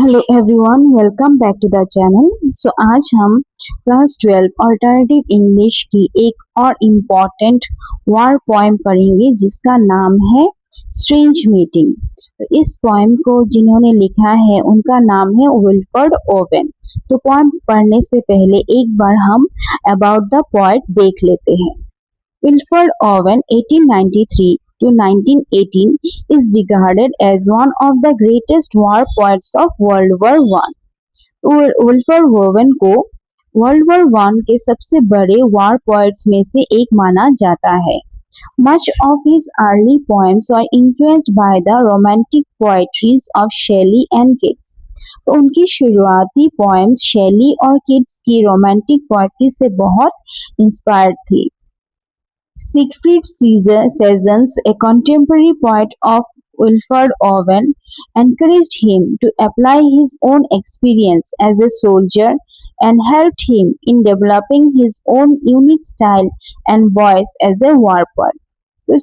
Hello everyone, welcome back to the channel. आज हम class 12 alternative English की एक और इम्पॉर्टेंट वार पोएम पढ़ेंगे जिसका नाम है स्ट्रेंज मीटिंग। तो इस पोएम को जिन्होंने लिखा है उनका नाम है विल्फर्ड ओवेन। तो पोएम पढ़ने से पहले एक बार हम अबाउट द पोएट देख लेते हैं। Wilfred Owen (1893 to 1918) is regarded as one of the greatest war poets of World War One. Wilfrid oven को वर्ल्ड वॉर वन के सबसे बड़े वार पोएट्स में से एक माना जाता है। Much of his early poems are influenced by the romantic poetries of Shelley and Keats. तो उनकी शुरुआती पोएम्स शेली और किट्स की रोमांटिक पोएट्री से बहुत इंस्पायर्ड थी। Siegfried Sezans, a contemporary poet of Wilfred Owen, encouraged him to apply his own experience as a soldier and helped him in developing his own unique style and voice as a war poet. तो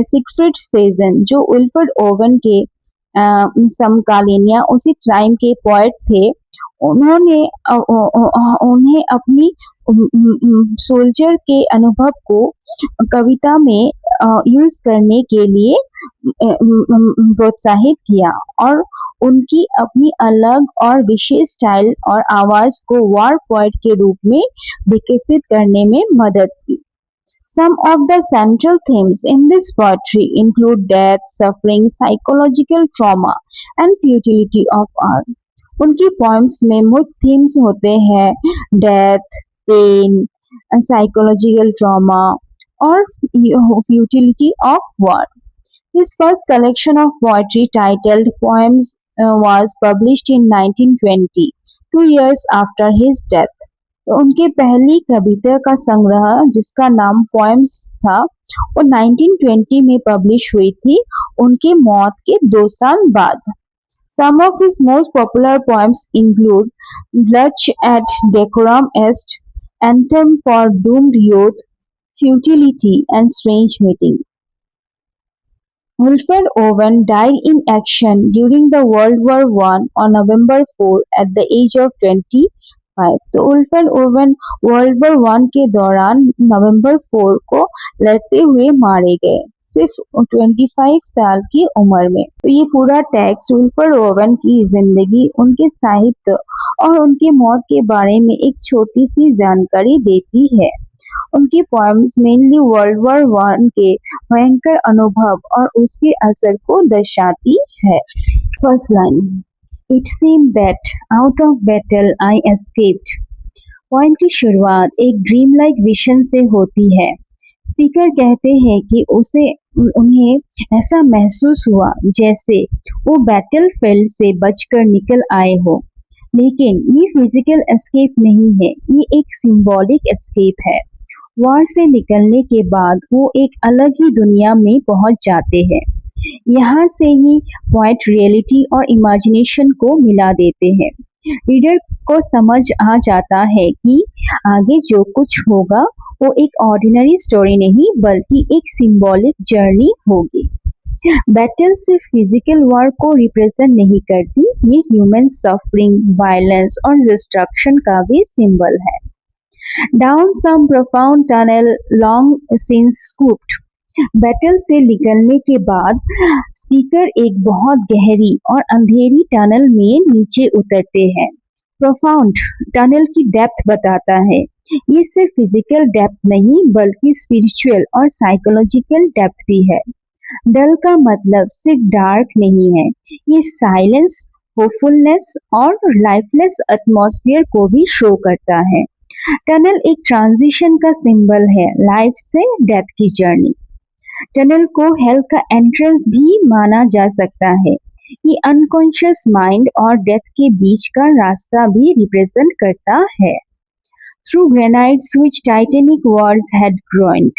सिगफ्रिड Schezwan जो Wilfrid oven के समकालीन या उसी time के poet थे, उन्हें अपनी सोल्जर के अनुभव को कविता में यूज करने के लिए प्रोत्साहित किया और उनकी अपनी अलग और विशेष स्टाइल और आवाज को वार पोएट के रूप में विकसित करने में मदद की। Some of the central themes in this poetry include death, suffering, psychological trauma, and futility of art. उनकी पोएम्स में मुख्य थीम्स होते हैं डेथ, पेन, साइकोलॉजिकल ट्रॉमा और futility of war. His first collection of poetry titled Poems was published in 1920, 2 years after his death. तो उनके पहली कविता का संग्रह जिसका नाम पोएम्स था वो 1920 में पब्लिश हुई थी, उनके मौत के 2 साल बाद। Some of his most popular poems include Lurch at Decorum Est, Anthem for Doomed Youth, Futility, and Strange Meeting. Wilfred Owen died in action during the World War I on November 4 at the age of 25. तो Wilfrid oven world war one के दौरान नवंबर 4 को लड़ते हुए मारे गए, सिर्फ 25 साल की उम्र में। तो ये पूरा टेक्स्ट विल्फर्ड ओवन की जिंदगी, उनके साहित्य और उनके मौत के बारे में एक छोटी सी जानकारी देती है। उनकी poems mainly world war one के भयंकर अनुभव और उसके असर को दर्शाती है। First line, It seemed that out of battle I escaped. Point की शुरुआत एक ड्रीम लाइक विजन से होती है। स्पीकर कहते हैं कि उन्हें ऐसा महसूस हुआ जैसे वो बैटलफील्ड से बचकर निकल आए हो, लेकिन ये फिजिकल एस्केप नहीं है, ये एक सिंबॉलिक एस्केप है। वॉर से निकलने के बाद वो एक अलग ही दुनिया में पहुंच जाते हैं। यहाँ से ही पोएट रियलिटी और इमेजिनेशन को मिला देते हैं। रीडर को समझ आ जाता है कि आगे जो कुछ होगा वो एक ऑर्डिनरी स्टोरी नहीं बल्कि एक सिंबॉलिक जर्नी होगी। बैटल सिर्फ फिजिकल वॉर को रिप्रेजेंट नहीं करती, ये ह्यूमन सफरिंग, वायलेंस और डिस्ट्रक्शन का भी सिंबल है। Down some profound tunnel long since scooped. Battle से निकलने के बाद स्पीकर एक बहुत गहरी और अंधेरी टनल में नीचे उतरते हैं। प्रोफाउंड टनल की डेप्थ बताता है। ये सिर्फ फिजिकल डेप्थ नहीं बल्कि स्पिरिचुअल और साइकोलॉजिकल डेप्थ भी है। डल का मतलब सिर्फ डार्क नहीं है, ये साइलेंस, होपफुलनेस और लाइफलेस एटमॉस्फेयर को भी शो करता है। टनल एक ट्रांजिशन का सिंबल है, लाइफ से डेथ की जर्नी। टनल को हेल का एंट्रेंस भी माना जा सकता है। ये अनकॉन्शियस माइंड और डेथ के बीच का रास्ता भी रिप्रेजेंट करता है। Through granites which titanic wars had groined.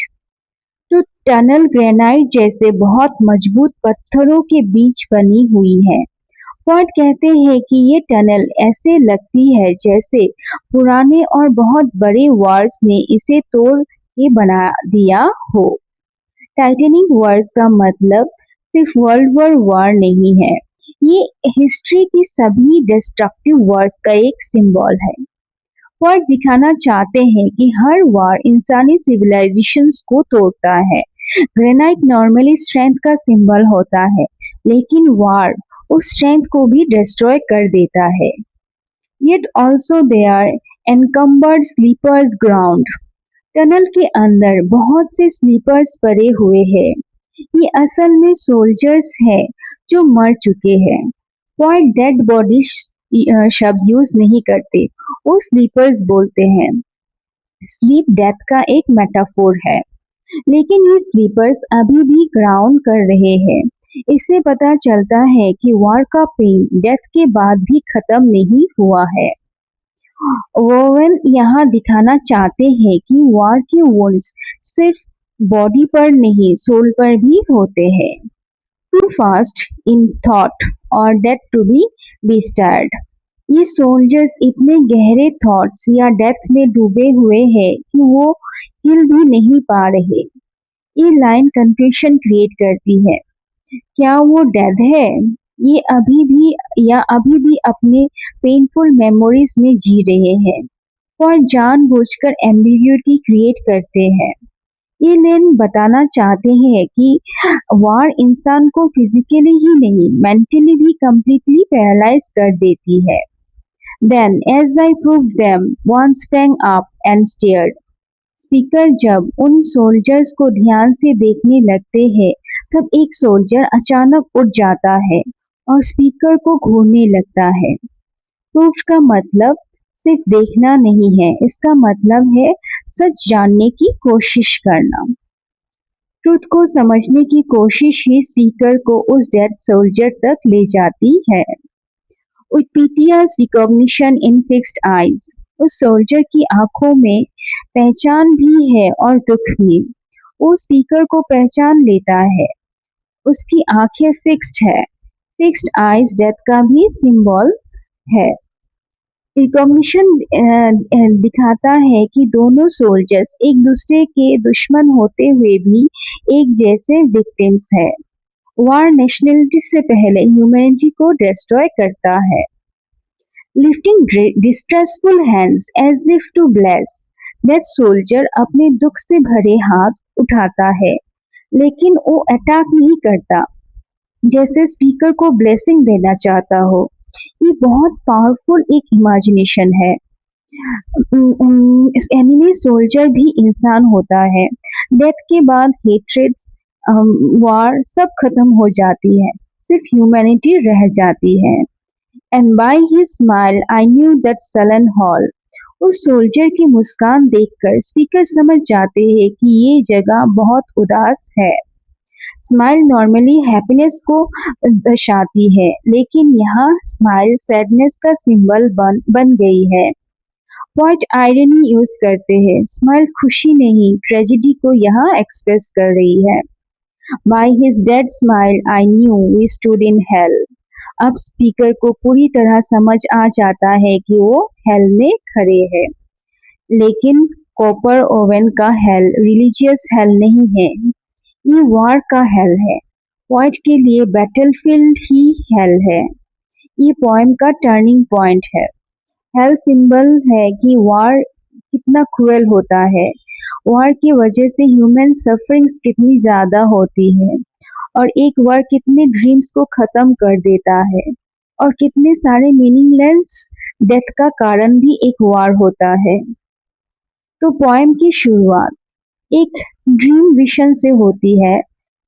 तो टनल ग्रेनाइट जैसे बहुत मजबूत पत्थरों के बीच बनी हुई है। पोएट कहते हैं कि ये टनल ऐसे लगती है जैसे पुराने और बहुत बड़े वार्स ने इसे तोड़ के बना दिया हो। टाइटेनिक वार्स का मतलब सिर्फ वर्ल्ड वॉर नहीं है, ये हिस्ट्री की सभी डिस्ट्रक्टिव वॉर्स का एक सिंबल है। वॉर दिखाना चाहते हैं कि हर वॉर इंसानी सिविलाइजेशंस को तोड़ता है। ग्रेनाइट नॉर्मली स्ट्रेंथ का सिंबल होता है, लेकिन वॉर उस स्ट्रेंथ को भी डिस्ट्रॉय कर देता है। Yet also there encumbered sleepers ground. Tunnel के अंदर बहुत से स्लीपर्स पड़े हुए हैं। ये असल में सोल्जर्स हैं जो मर चुके हैं। पॉइंट डेड बॉडी शब्द यूज नहीं करते, वो स्लीपर्स बोलते हैं। स्लीप डेथ का एक मेटाफोर है, लेकिन ये स्लीपर्स अभी भी ग्राउंड कर रहे हैं। इससे पता चलता है कि वॉर का पेन डेथ के बाद भी खत्म नहीं हुआ है। ओवेन यहाँ दिखाना चाहते हैं कि वॉर के वुंड्स सिर्फ बॉडी पर नहीं, सोल पर भी होते हैं। टू फास्ट इन थॉट और डेथ टू बी स्टार्ड। ये सोल्जर्स इतने गहरे थॉट्स या डेथ में डूबे हुए हैं कि वो हिल भी नहीं पा रहे। ये लाइन कंफ्यूजन क्रिएट करती है। क्या वो डेड है? ये अभी भी अपने पेनफुल मेमोरीज में जी रहे हैं और जानबूझकर एम्बिग्यूटी क्रिएट करते हैं। ये लेन बताना चाहते हैं कि वार इंसान को फिजिकली ही नहीं, मेंटली भी completely पैरालाइज कर देती है। Then, as I proved them, one sprang up and stared. Speaker जब उन सोल्जर्स को ध्यान से देखने लगते हैं, तब एक सोल्जर अचानक उठ जाता है और स्पीकर को घूरने लगता है। प्रूफ का मतलब सिर्फ देखना नहीं है, इसका मतलब है सच जानने की कोशिश करना। ट्रुथ को समझने की कोशिश ही स्पीकर को उस डेड सोल्जर तक ले जाती है। With piteous recognition in fixed eyes, उस सोल्जर की आंखों में पहचान भी है और दुख भी। वो स्पीकर को पहचान लेता है। उसकी आंखें फिक्स्ड है। फिक्स्ड आईज डेथ का भी सिंबल है। रिकॉग्निशन दिखाता है कि दोनों सोल्जर्स एक दूसरे के दुश्मन होते हुए भी एक जैसे विक्टिम्स है। वार नेशनलिटी से पहले ह्यूमैनिटी को डिस्ट्रॉय करता है। Lifting distressful hands as if to bless, that soldier अपने दुख से भरे हाथ उठाता है, लेकिन वो अटैक नहीं करता, जैसे स्पीकर को ब्लेसिंग देना चाहता हो। ये बहुत पावरफुल एक इमेजिनेशन है। एनिमी सोल्जर भी इंसान होता है। डेथ के बाद हेट्रेड, वार सब खत्म हो जाती है, सिर्फ ह्यूमैनिटी रह जाती है। And by his smile I knew that sullen hall, उस सोल्जर की मुस्कान देखकर स्पीकर समझ जाते हैं कि ये जगह बहुत उदास है। स्माइल नॉर्मली हैप्पीनेस को दर्शाती है, लेकिन यहाँ स्माइल सैडनेस का सिंबल बन गई है। पॉइंट आयरनी यूज करते हैं। स्माइल खुशी नहीं, ट्रेजेडी को यहाँ एक्सप्रेस कर रही है। By his dead smile I knew we stood in hell. अब स्पीकर को पूरी तरह समझ आ जाता है कि वो हेल में खड़े हैं, लेकिन कॉपर ओवन का हेल रिलीजियस हेल नहीं है, ये वॉर का हेल है। पॉइंट के लिए बैटलफील्ड ही हेल है। ये पोएम का टर्निंग पॉइंट है। हेल सिंबल है कि वॉर कितना क्रूएल होता है। वॉर की वजह से ह्यूमन सफरिंग्स कितनी ज्यादा होती है, और एक वॉर कितने ड्रीम्स को खत्म कर देता है, और कितने सारे मीनिंगलेस डेथ का कारण भी एक वॉर होता है। तो पोएम की शुरुआत एक ड्रीम विजन से होती है।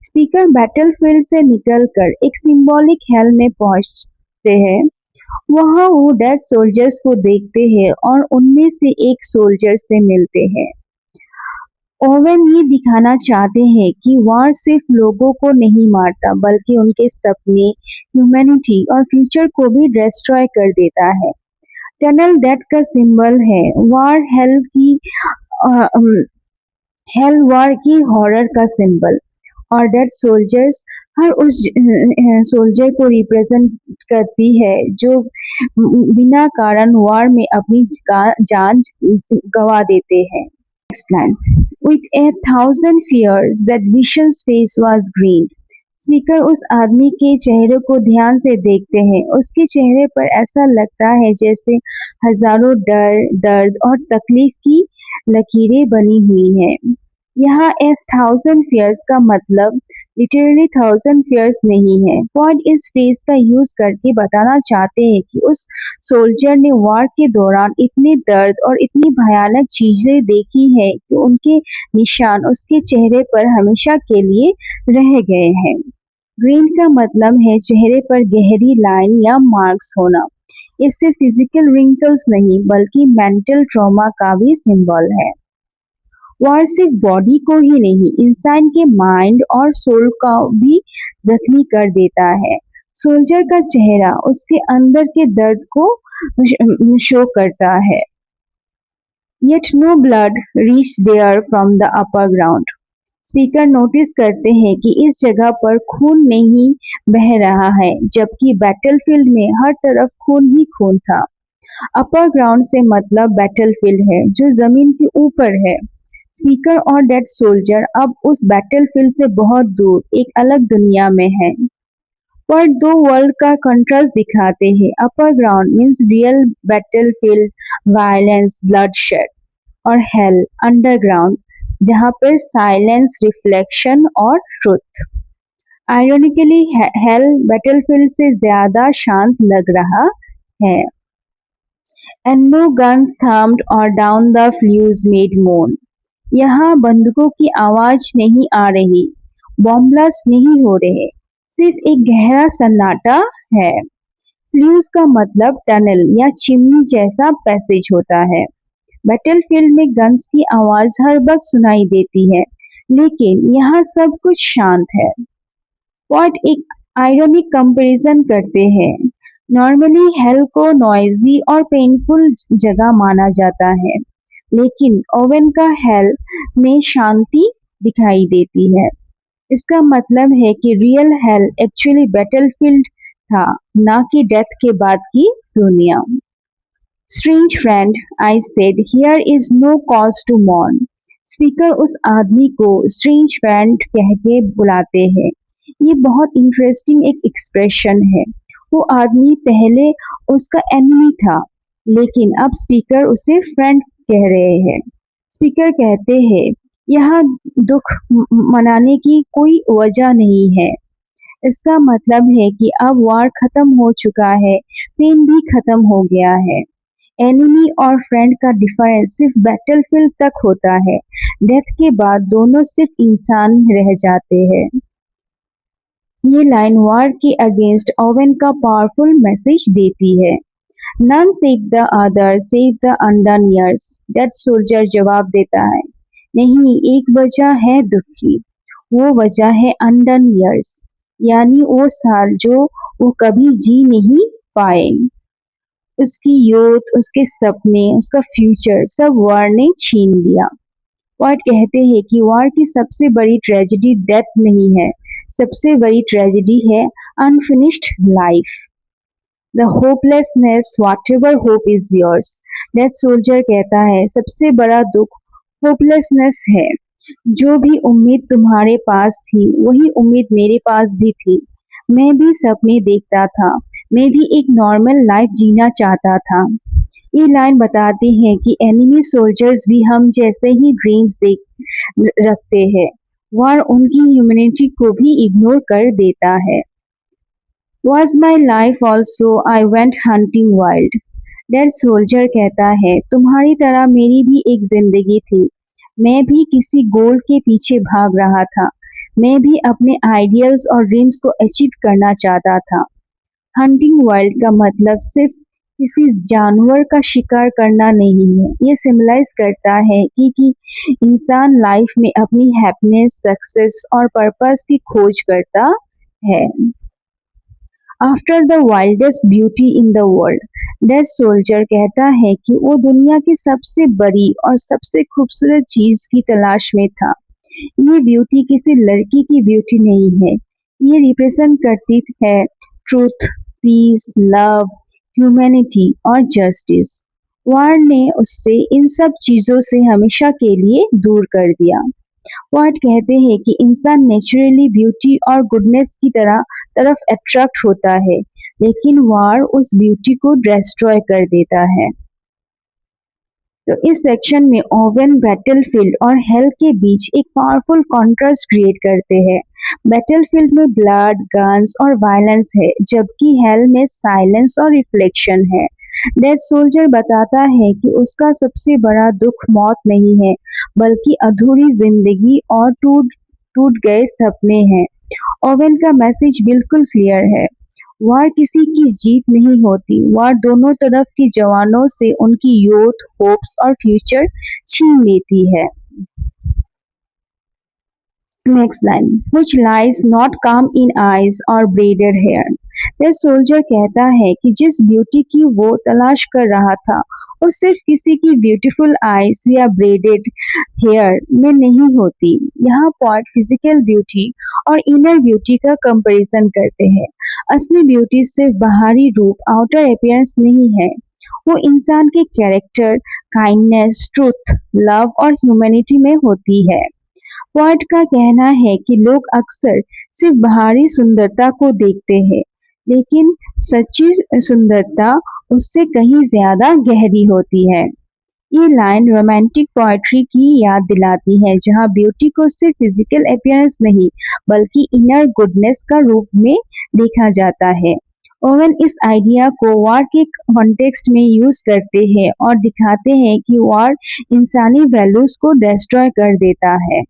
स्पीकर बैटलफील्ड से निकलकर एक सिंबॉलिक हेल में पहुंचते हैं। वहां वो डेड सोल्जर्स को देखते हैं और उनमें से एक सोल्जर से मिलते हैं। ओवेन ये दिखाना चाहते हैं कि वॉर सिर्फ लोगों को नहीं मारता, बल्कि उनके सपने, ह्यूमैनिटी और फ्यूचर को भी डिस्ट्रॉय कर देता है। टनल डेथ का सिंबल है। वॉर हेल वॉर की हॉरर का सिंबल, और डेड सोल्जर्स हर उस सोल्जर को रिप्रेजेंट करती है जो बिना कारण वॉर में अपनी जान गवा देते हैं। Next line. With 1,000 fears that Vision's face was green. Speaker उस आदमी के चेहरे को ध्यान से देखते हैं। उसके चेहरे पर ऐसा लगता है जैसे हजारों डर, दर्द और तकलीफ की लकीरें बनी हुई हैं। यहाँ ए थाउजेंड फेयर्स का मतलब लिटरली थाउजेंड फेयर्स नहीं है। पॉइंट इस फ्रेज का यूज करके बताना चाहते हैं कि उस सोल्जर ने वार के दौरान इतने दर्द और इतनी भयानक चीजें देखी है कि उनके निशान उसके चेहरे पर हमेशा के लिए रह गए हैं। ग्रीन का मतलब है चेहरे पर गहरी लाइन या मार्क्स होना। इससे फिजिकल रिंकल्स नहीं बल्कि मेंटल ट्रॉमा का भी सिंबल है। वॉर सिर्फ बॉडी को ही नहीं इंसान के माइंड और सोल को भी जख्मी कर देता है। सोल्जर का चेहरा उसके अंदर के दर्द को शो करता है। Yet no blood reached there from the upper ground. Speaker notice करते हैं कि इस जगह पर खून नहीं बह रहा है, जबकि बैटलफील्ड में हर तरफ खून ही खून था। अपर ग्राउंड से मतलब बैटलफील्ड है, जो जमीन के ऊपर है। स्पीकर और डेड सोल्जर अब उस बैटलफील्ड से बहुत दूर एक अलग दुनिया में है। पर दो वर्ल्ड का कंट्रास्ट दिखाते हैं। Upper ground means real battlefield, violence, bloodshed और हेल अंडरग्राउंड जहाँ पर साइलेंस, रिफ्लेक्शन और ट्रुथ। आयरोनिकली हेल बैटलफील्ड से ज्यादा शांत लग रहा है। एंड नो गन्स थम्ड और डाउन द फ्यूज मेड मोन। यहाँ बंदूकों की आवाज नहीं आ रही, बॉम्ब ब्लास्ट नहीं हो रहे, सिर्फ एक गहरा सन्नाटा है। फ्यूज का मतलब टनल या चिमनी जैसा पैसेज होता है। बैटलफील्ड में गन्स की आवाज हर वक्त सुनाई देती है, लेकिन यहाँ सब कुछ शांत है। पॉइंट एक आयरनिक कंपैरिजन करते हैं। नॉर्मली हेल को नॉइजी और पेनफुल जगह माना जाता है, लेकिन ओवेन का हेल में शांति दिखाई देती है। इसका मतलब है कि रियल हेल एक्चुअली बैटलफील्ड था, ना कि डेथ के बाद की दुनिया। Strange friend, I said, here is no cause to mourn. Speaker उस आदमी को स्ट्रेंज फ्रेंड कह के बुलाते हैं। ये बहुत इंटरेस्टिंग एक एक्सप्रेशन है। वो आदमी पहले उसका एनिमी था, लेकिन अब स्पीकर उसे फ्रेंड कह रहे हैं। स्पीकर कहते हैं, यहाँ दुख मनाने की कोई वजह नहीं है। इसका मतलब है कि अब वार खत्म हो चुका है, पेन भी खत्म हो गया है। एनिमी और फ्रेंड का डिफरेंस सिर्फ बैटलफील्ड तक होता है। डेथ के बाद दोनों सिर्फ इंसान रह जाते हैं। ये लाइन वार के अगेंस्ट ओवेन का पावरफुल मैसेज देती है। None save the other, save the undone years. Dead soldier जवाब देता है, नहीं, एक वजह है दुख की, वो वजह है अनडन ईयर्स, यानी वो साल जो वो कभी जी नहीं पाए। उसकी यूथ, उसके सपने, उसका फ्यूचर सब वार ने छीन लिया। पॉइंट कहते हैं कि वार की सबसे बड़ी ट्रेजेडी डेथ नहीं है, सबसे बड़ी ट्रेजेडी है unfinished life. The hopelessness, whatever hope is yours. Death soldier कहता है, सबसे बड़ा दुख होपलेसनेस है। जो भी उम्मीद तुम्हारे पास थी, वही उम्मीद मेरे पास भी थी। मैं भी सपने देखता था, मैं भी एक नॉर्मल लाइफ जीना चाहता था। ये लाइन बताती है कि एनिमी सोल्जर्स भी हम जैसे ही ड्रीम्स देख रखते हैं। वार उनकी ह्यूमैनिटी को भी इग्नोर कर देता है। Was my life also I went hunting wild। Dead soldier कहता है, तुम्हारी तरह मेरी भी एक जिंदगी थी। मैं भी किसी गोल के पीछे भाग रहा था। मैं भी अपने आइडियल्स और ड्रीम्स को अचीव करना चाहता था। हंटिंग वाइल्ड का मतलब सिर्फ किसी जानवर का शिकार करना नहीं है। ये सिम्बलाइज करता है कि इंसान लाइफ में अपनी हैप्पीनेस, सक्सेस और पर्पस की खोज करता है। After the wildest beauty in the world. Dead soldier कहता है कि वो दुनिया की सबसे बड़ी और सबसे खूबसूरत चीज की तलाश में था। ये ब्यूटी किसी लड़की की ब्यूटी नहीं है। ये रिप्रेजेंट करती है ट्रूथ, पीस, लव, ह्यूमैनिटी और जस्टिस। वार ने उससे इन सब चीजों से हमेशा के लिए दूर कर दिया। पॉइट कहते हैं कि इंसान नेचुरली ब्यूटी और गुडनेस की तरफ अट्रैक्ट होता है, लेकिन वार उस ब्यूटी को डिस्ट्रॉय कर देता है। तो इस सेक्शन में ओवेन बैटलफील्ड और हेल के बीच एक पावरफुल कॉन्ट्रास्ट क्रिएट करते हैं। बैटलफील्ड में ब्लड, गन्स और वायलेंस है, जबकि हेल में साइलेंस और रिफ्लेक्शन है। डेड सोल्जर बताता है कि उसका सबसे बड़ा दुख मौत नहीं है, बल्कि अधूरी जिंदगी और टूट टूट गए सपने हैं। ओवेन का मैसेज बिल्कुल क्लियर है। वार किसी की जीत नहीं होती, वार दोनों तरफ के जवानों से उनकी यूथ, होप्स और फ्यूचर छीन लेती है। Next line, which lies not calm in eyes or braided hair। यह सोल्जर कहता है कि जिस ब्यूटी की वो तलाश कर रहा था, वो सिर्फ किसी की ब्यूटीफुल आईज या ब्रेडेड हेयर में नहीं होती। यहाँ पॉइंट फिजिकल ब्यूटी और इनर ब्यूटी का कंपैरिजन करते हैं। असली ब्यूटी सिर्फ बाहरी रूप, आउटर अपीयरेंस नहीं है। वो इंसान के कैरेक्टर, काइंडनेस, ट्रुथ, लव और ह्यूमैनिटी में होती है। पॉइंट का कहना है कि लोग अक्सर सिर्फ बाहरी सुंदरता को देखते हैं, लेकिन सच्ची सुंदरता उससे कहीं ज्यादा गहरी होती है। ये लाइन रोमांटिक पोएट्री की याद दिलाती है, जहाँ ब्यूटी को सिर्फ फिजिकल अपीयरेंस नहीं, बल्कि इनर गुडनेस का रूप में देखा जाता है। ओवन इस आइडिया को वार के कॉन्टेक्स्ट में यूज करते हैं और दिखाते हैं कि वार इंसानी वैल्यूज को डिस्ट्रॉय कर देता है,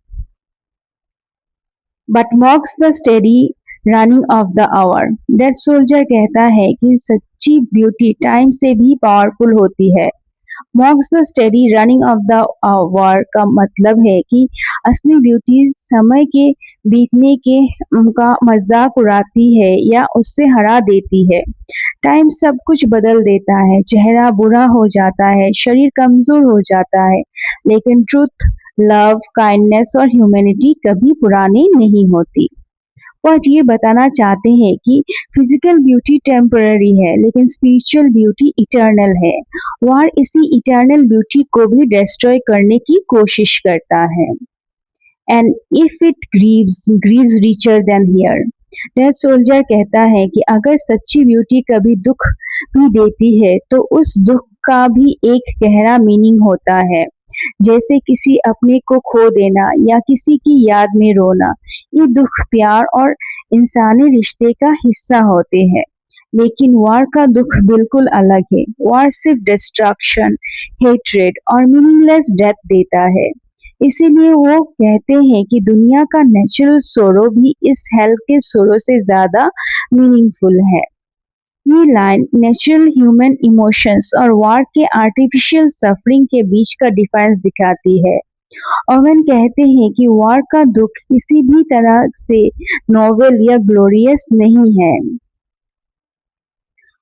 but mocks the steady running of the hour. Dead soldier कहता है कि सच्ची ब्यूटी टाइम से भी पावरफुल होती है। Mocks the steady running of the hour का मतलब है कि असली ब्यूटी समय के बीतने के का मजाक उड़ाती है या उससे हरा देती है। टाइम सब कुछ बदल देता है, चेहरा बुरा हो जाता है, शरीर कमजोर हो जाता है, लेकिन ट्रुथ, लव, काइंडनेस और ह्यूमैनिटी कभी पुरानी नहीं होती। और ये बताना चाहते हैं कि फिजिकल ब्यूटी टेम्पररी है, लेकिन स्पिरिचुअल ब्यूटी इटर्नल है। वार इसी इटर्नल ब्यूटी को भी डिस्ट्रॉय करने की कोशिश करता है। And if it grieves richer than here. Dead soldier कहता है कि अगर सच्ची ब्यूटी कभी दुख भी देती है, तो उस दुख का भी एक गहरा मीनिंग होता है, जैसे किसी अपने को खो देना या किसी की याद में रोना। ये दुख प्यार और इंसानी रिश्ते का हिस्सा होते हैं। लेकिन वार का दुख बिल्कुल अलग है। वार सिर्फ डिस्ट्रक्शन, हेट्रेड और मीनिंगलेस डेथ देता है। इसीलिए वो कहते हैं कि दुनिया का नेचुरल सोरो भी इस हेल के सोरो से ज्यादा मीनिंगफुल है। ये लाइन नेचुरल ह्यूमन इमोशंस और वार के आर्टिफिशियल सफरिंग के बीच का डिफरेंस दिखाती है। ओवन कहते हैं कि वार का दुख किसी भी तरह से नोवेल या ग्लोरियस नहीं है।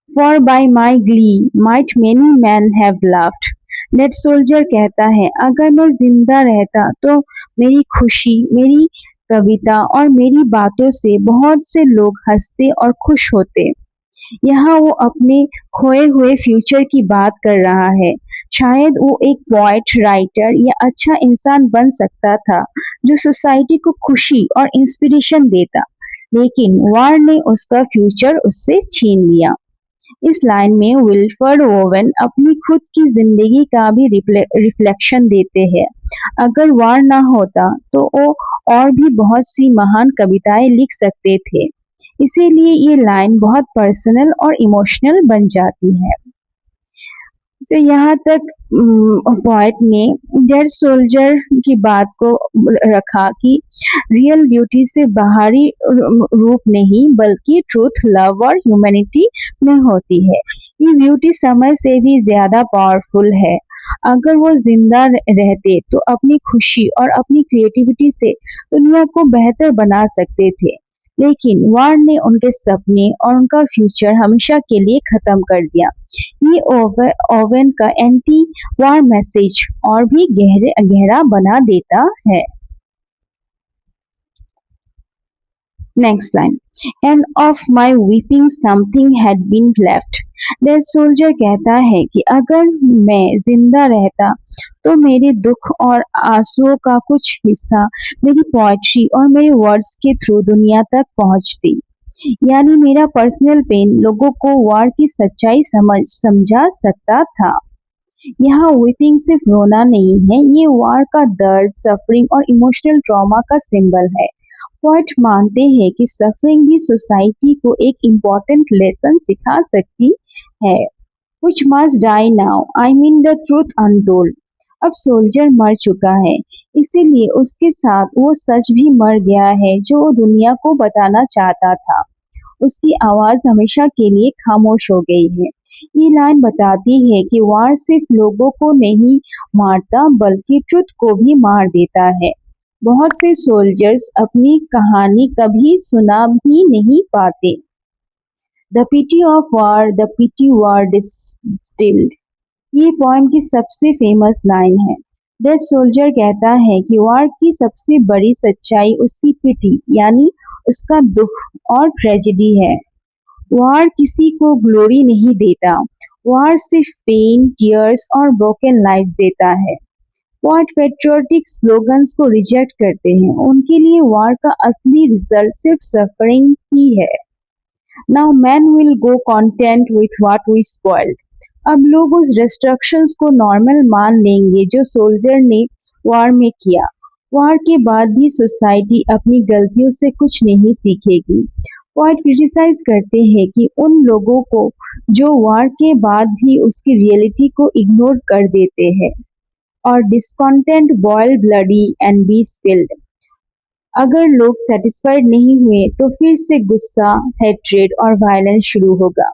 For by my glee might many men have laughed। Dead soldier कहता है, अगर मैं जिंदा रहता तो मेरी खुशी, मेरी कविता और मेरी बातों से बहुत से लोग हंसते और खुश होते। यहाँ वो अपने खोए हुए फ्यूचर की बात कर रहा है। शायद वो एक पोएट, राइटर या अच्छा इंसान बन सकता था, जो सोसाइटी को खुशी और इंस्पिरेशन देता, लेकिन वार ने उसका फ्यूचर उससे छीन लिया। इस लाइन में विल्फर्ड ओवेन अपनी खुद की जिंदगी का भी रिफ्लेक्शन देते हैं। अगर वार ना होता तो वो और भी बहुत सी महान कविताएं लिख सकते थे। इसीलिए ये लाइन बहुत पर्सनल और इमोशनल बन जाती है। तो यहाँ तक पोएट ने डेड सोल्जर की बात को रखा कि रियल ब्यूटी से बाहरी रूप नहीं, बल्कि ट्रूथ, लव और ह्यूमैनिटी में होती है। ये ब्यूटी समय से भी ज्यादा पावरफुल है। अगर वो जिंदा रहते तो अपनी खुशी और अपनी क्रिएटिविटी से दुनिया को बेहतर बना सकते थे, लेकिन वार ने उनके सपने और उनका फ्यूचर हमेशा के लिए खत्म कर दिया। ये ओवेन का एंटी वार मैसेज और भी गहरा बना देता है। Next line, end of my weeping something had been left. Dead soldier कहता है कि अगर मैं जिंदा रहता तो मेरे दुख और आंसुओं का कुछ हिस्सा मेरी पोएट्री और मेरे वर्ड्स के थ्रू दुनिया तक पहुंचती। यानी मेरा पर्सनल पेन लोगों को वॉर की सच्चाई समझा सकता था। यहाँ वीपिंग सिर्फ रोना नहीं है, ये वॉर का दर्द, सफरिंग और इमोशनल ट्रॉमा का सिंबल है। पोएट मानते हैं कि सफरिंग भी सोसाइटी को एक इम्पोर्टेंट लेसन सिखा सकती है। Which must die now, I mean the truth untold. अब सोल्जर मर चुका है, इसीलिए उसके साथ वो सच भी मर गया है जो वो दुनिया को बताना चाहता था। उसकी आवाज हमेशा के लिए खामोश हो गई है। ये लाइन बताती है कि वार सिर्फ लोगों को नहीं मारता बल्कि ट्रुथ को भी मार देता है। बहुत से सोल्जर्स अपनी कहानी कभी सुना भी नहीं पाते। The pity of war, the pity war distilled, ये पोएम की सबसे फेमस लाइन है। द सोल्जर कहता है कि वार की सबसे बड़ी सच्चाई उसकी पिटी यानी उसका दुख और ट्रेजेडी है। वार किसी को ग्लोरी नहीं देता, वार सिर्फ पेन, टीयर्स और ब्रोकन लाइव्स देता है। पोएट पेट्रियोटिक स्लोगन्स को रिजेक्ट करते हैं, उनके लिए वार का असली रिजल्ट सिर्फ सफरिंग ही है। Now man will go content with what we spoiled, अब लोग उस डिस्ट्रक्शंस को नॉर्मल मान लेंगे जो सोल्जर ने वार में किया। वार के बाद भी सोसाइटी अपनी गलतियों से कुछ नहीं सीखेगी। पोएट क्रिटिसाइज करते हैं कि उन लोगों को जो वार के बाद भी उसकी रियलिटी को इग्नोर कर देते हैं। और discontent boil bloody and be spilled, अगर लोग सेटिस्फाइड नहीं हुए तो फिर से गुस्सा, हेट्रेड और वायलेंस शुरू होगा,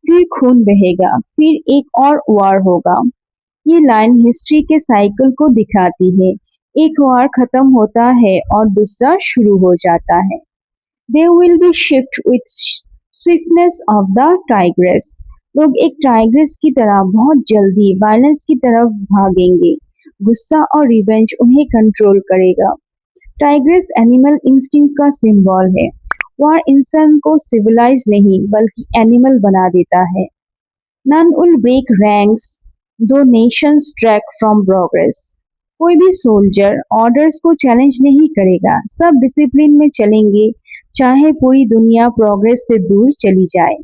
फिर खून बहेगा, फिर एक और वार होगा। ये लाइन हिस्ट्री के साइकिल को दिखाती है। एक वार खत्म होता है और दूसरा शुरू हो जाता है। They will be shift with swiftness of the tigress. लोग एक टाइग्रेस की तरह बहुत जल्दी वायलेंस की तरफ भागेंगे। गुस्सा और रिवेंज उन्हें कंट्रोल करेगा। टाइग्रेस एनिमल इंस्टिंक्ट का सिंबल है। वार इंसान को सिविलाइज नहीं बल्कि एनिमल बना देता है। None will break ranks though nations track from progress. कोई भी सोल्जर ऑर्डर्स को चैलेंज नहीं करेगा, सब डिसिप्लिन में चलेंगे चाहे पूरी दुनिया प्रोग्रेस से दूर चली जाए।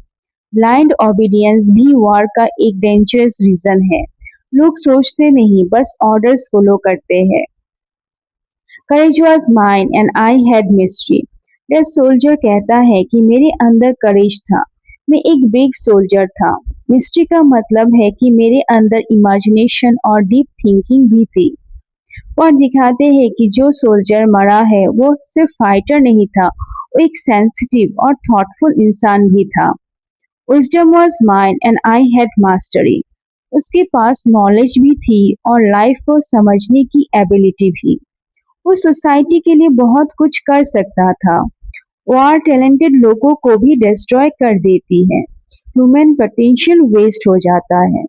ब्लाइंड ओबीडियंस भी वॉर का एक डेंजरस रीजन है। लोग सोचते नहीं, बस ऑर्डर्स फॉलो करते हैं। Courage was mine and I had mystery, the soldier कहता है कि मेरे अंदर करेज था, मैं एक ब्रेव सोल्जर था। मिस्ट्री का मतलब है कि मेरे अंदर इमेजिनेशन और डीप थिंकिंग भी थी। और दिखाते हैं कि जो सोल्जर मरा है वो सिर्फ फाइटर नहीं था, वो एक सेंसिटिव और थॉटफुल इंसान भी था। Wisdom was mine and I had mastery, उसके पास नॉलेज भी थी और लाइफ को समझने की एबिलिटी भी। वो सोसाइटी के लिए बहुत कुछ कर सकता था। वॉर टैलेंटेड लोगों को भी डिस्ट्रॉय कर देती है। ह्यूमन पोटेंशियल वेस्ट हो जाता है।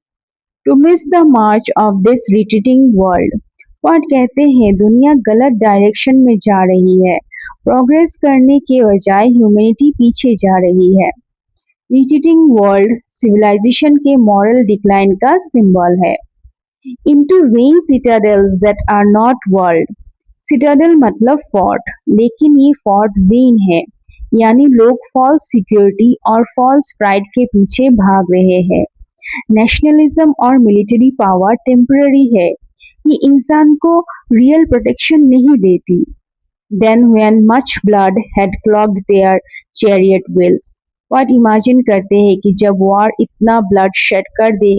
To miss the march of this retreating world, poet कहते हैं दुनिया गलत डायरेक्शन में जा रही है। प्रोग्रेस करने के बजाय ह्यूमैनिटी पीछे जा रही है। रिट्रीटिंग वर्ल्ड सिविलाइजेशन के मॉरल डिक्लाइन का सिंबल है। Into vain citadels that are not world, citadel मतलब फोर्ट, लेकिन ये फोर्ट वेन है, यानी लोग फॉल्स सिक्योरिटी और फॉल्स प्राइड के पीछे भाग रहे हैं। नेशनलिज्म और मिलिट्री पावर टेम्पररी है, ये इंसान को रियल प्रोटेक्शन नहीं देती। Then when much blood had clogged their chariot wheels, what imagine करते हैं कि जब वॉर इतना ब्लड शेड कर दे,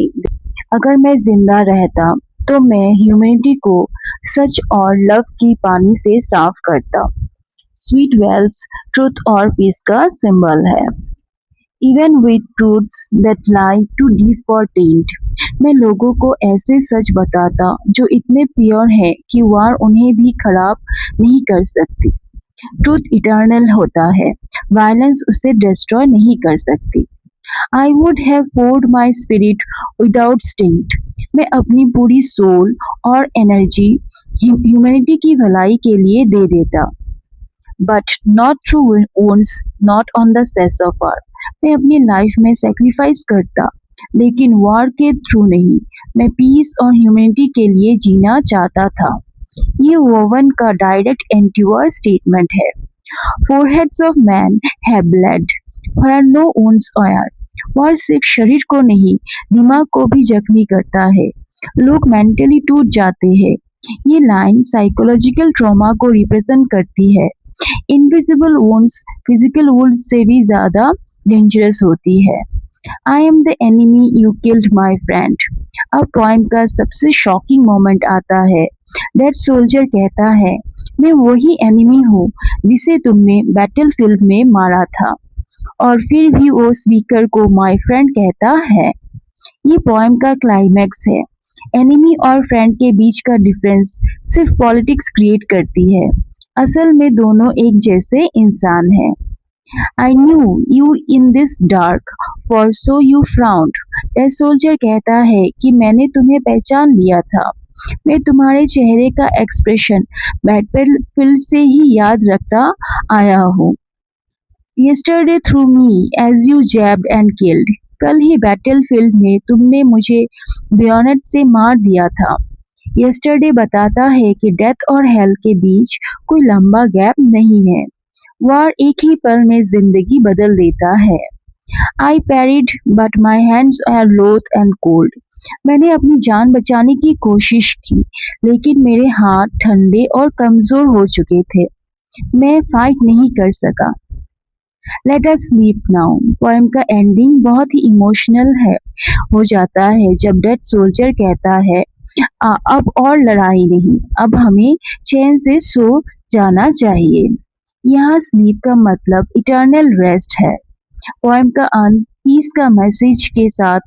अगर मैं जिंदा रहता तो मैं ह्यूमैनिटी को सच और लव की पानी से साफ करता। स्वीट वेल्स ट्रुथ और पीस का सिंबल है। Even with truths that lie too deep for taint, मैं लोगों को ऐसे सच बताता जो इतने प्योर है कि वार उन्हें भी खराब नहीं कर सकती। ट्रूथ इटर्नल होता है, वायलेंस उसे डिस्ट्रॉय नहीं कर सकती। I would have poured my spirit without stint, मैं अपनी पूरी सोल और एनर्जी ह्यूमैनिटी की भलाई के लिए दे देता। But not through wounds, not on the seas of war, मैं अपनी लाइफ में सेक्रीफाइस करता, लेकिन वॉर के थ्रू नहीं, मैं पीस और ह्यूमैनिटी के लिए जीना चाहता था। ये ओवन का डायरेक्ट एंटी-वॉर स्टेटमेंट है। Foreheads of men have bled where no wounds were। War सिर्फ शरीर को नहीं, दिमाग को भी जख्मी करता है। लोग मेंटली टूट जाते हैं। ये लाइन साइकोलॉजिकल ट्रॉमा को रिप्रेजेंट करती है। इनविजिबल वुंड्स फिजिकल वुंड्स से भी ज्यादा डेंजरस होती है। I am the enemy you killed my friend. अब पोएम का सबसे शॉकिंग मोमेंट आता है। दैट सोल्जर कहता है, मैं वही एनिमी हूँ जिसे तुमने बैटलफील्ड में मारा था। और फिर भी वो स्पीकर को माय फ्रेंड कहता है। ये पोएम का क्लाइमैक्स है। एनिमी और फ्रेंड के बीच का डिफरेंस सिर्फ पॉलिटिक्स क्रिएट करती है। असल में दोनों एक जैसे इंसान हैं। I knew you in this dark for so you frowned. The soldier कहता है कि मैंने तुम्हें पहचान लिया था। मैं तुम्हारे चेहरे का एक्सप्रेशन बैटलफील्ड से ही याद रखता आया हूँ। Yesterday threw me as you jabbed and killed। कल ही बैटलफील्ड में तुमने मुझे बेयोनेट से मार दिया था। Yesterday बताता है कि डेथ और हेल के बीच कोई लंबा गैप नहीं है। वॉर एक ही पल में जिंदगी बदल देता है। I parried but my hands are loath and cold। मैंने अपनी जान बचाने की कोशिश की, लेकिन मेरे हाथ ठंडे और कमजोर हो चुके थे। मैं फाइट नहीं कर सका। Let us sleep now. Poem का एंडिंग बहुत ही इमोशनल हो जाता है जब डेड सोल्जर कहता है, अब और लड़ाई नहीं, अब हमें चैन से सो जाना चाहिए। यहाँ स्लीप का मतलब इटर्नल रेस्ट है। पोएम का अंत पीस का मैसेज के साथ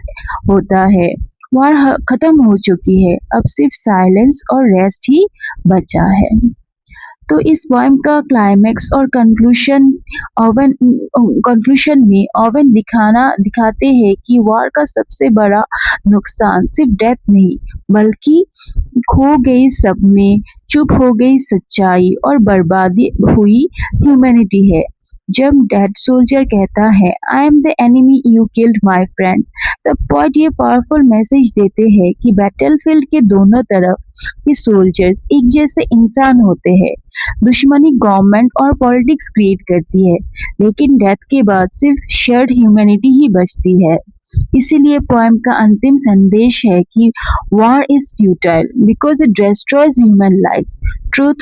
होता है। वॉर खत्म हो चुकी है, अब सिर्फ साइलेंस और रेस्ट ही बचा है। तो इस पोएम का क्लाइमैक्स और कंक्लूशन में ओवन दिखाते हैं कि वॉर का सबसे बड़ा नुकसान सिर्फ डेथ नहीं, बल्कि खो गए सपने, चुप हो गई सच्चाई और बर्बादी हुई ह्यूमैनिटी है। जब डेड सोल्जर कहता है, I am the enemy you killed my friend, तब पोएट ये पावरफुल मैसेज देते हैं कि बैटलफील्ड के दोनों तरफ ये सोल्जर्स एक जैसे इंसान होते हैं। दुश्मनी गवर्नमेंट और पॉलिटिक्स क्रिएट करती है, लेकिन डेथ के बाद सिर्फ शेयर्ड ह्यूमैनिटी ही बचती है। इसीलिए पोएम का अंतिम संदेश है कि war is futile because it destroys human lives, truth